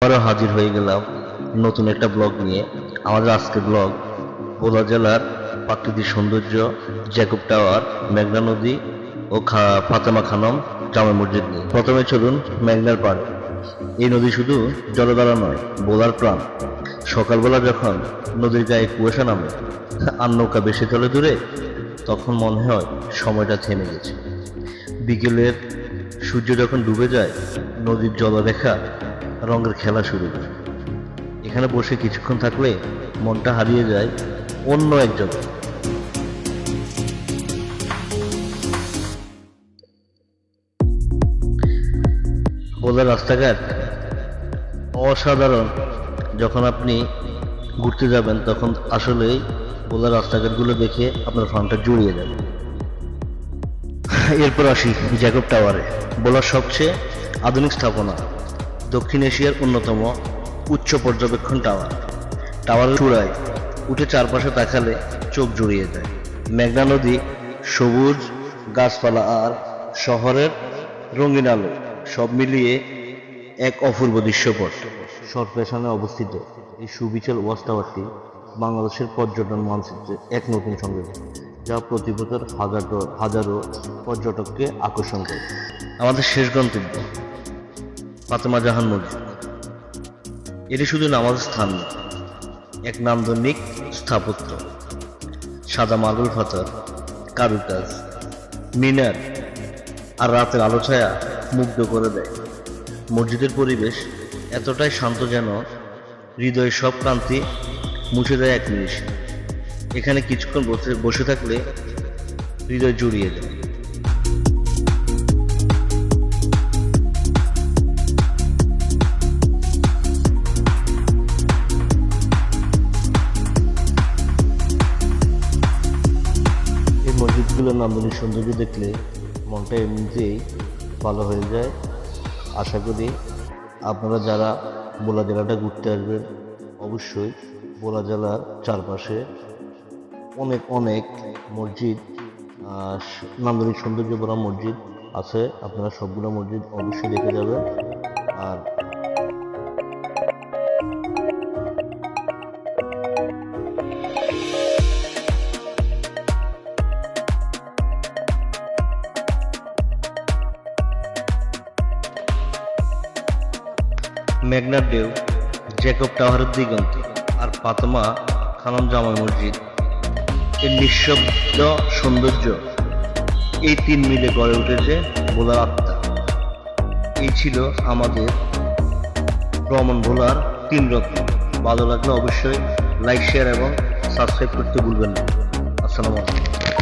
আবারও হাজির হয়ে গেলাম নতুন একটা ব্লগ নিয়ে। আমাদের আজকের ব্লগ ভোলা জেলার প্রাকৃতিক সৌন্দর্য, জ্যাকব টাওয়ার, মেঘনা নদী ও ফাতেমা খানম জামে মসজিদ নিয়ে। প্রথমে চলুন মেঘনার পাড়ে। এই নদী শুধু জলধারা নয়, ভোলার প্রাণ। সকালবেলা যখন নদীর গায়ে কুয়াশা নামে আর নৌকা বেশি চলে দূরে, তখন মনে হয় সময়টা থেমে গেছে। বিকেলের সূর্য যখন ডুবে যায়, নদীর জলরেখা রঙের খেলা শুরু করে। এখানে বসে কিছুক্ষণ থাকলে মনটা হারিয়ে যায় অন্য এক জগৎ। ভোলার রাস্তাঘাট অসাধারণ। যখন আপনি ঘুরতে যাবেন তখন আসলেই ভোলার রাস্তাঘাটগুলো দেখে আপনার প্রাণটা জুড়িয়ে যাবে। এরপর আসি জ্যাকব টাওয়ারে, ভোলার সবচেয়ে আধুনিক স্থাপনা, দক্ষিণ এশিয়ার অন্যতম উচ্চ পর্যবেক্ষণ টাওয়ার। টাওয়ারের চূড়ায় উঠে চারপাশে তাকালে চোখ জুড়িয়ে যায়। মেঘনা নদী, সবুজ গাছপালা আর শহরের রঙিন আলো সব মিলিয়ে এক অপূর্ব দৃশ্যপট। সরপেশানে অবস্থিত এই সুবিশাল ওয়াচ টাওয়ারটি বাংলাদেশের পর্যটন মানচিত্রে এক নতুন সংযোগ, যা প্রতি বছর হাজারো পর্যটককে আকর্ষণ করে। আমাদের শেষ গন্তব্য ফাতেমা জাহান মসজিদ। এটি শুধু নামাজ স্থান না, এক নান্দনিক স্থাপত্য। সাদা মার্বেল পাথর, কারুকাজ, মিনার আর রাতের আলো ছায়া মুগ্ধ করে দেয়। মসজিদের পরিবেশ এতটাই শান্ত যেন হৃদয়ের সব ক্লান্তি মুছে দেয় এক নিমিষে। এখানে কিছুক্ষণ বসে থাকলে হৃদয় জুড়িয়ে যায়। এই মসজিদগুলোর নান্দনিক সৌন্দর্য দেখলে মনটা এমনিতেই ভালো হয়ে যায়। আশা করি আপনারা যারা ভোলা জেলাটা ঘুরতে আসবেন, অবশ্যই ভোলা জেলার চারপাশে অনেক অনেক মসজিদ, নান্দনিক সৌন্দর্য ভরা মসজিদ আছে। আপনারা সবগুলো মসজিদ অবশ্যই দেখে যাবেন। আর মেঘনার ঢেউ, জ্যাকব টাওয়ারের দিগন্ত আর ফাতেমা খানম জামে মসজিদ, এর নিঃশব্দ সৌন্দর্য, এই তিন মিলে গড়ে উঠেছে ভোলার আত্মা। এই ছিল আমাদের ভ্রমণ ভোলার তিন রত্ন। ভালো লাগলে অবশ্যই লাইক, শেয়ার এবং সাবস্ক্রাইব করতে ভুলবেন না। আসসালামু আলাইকুম।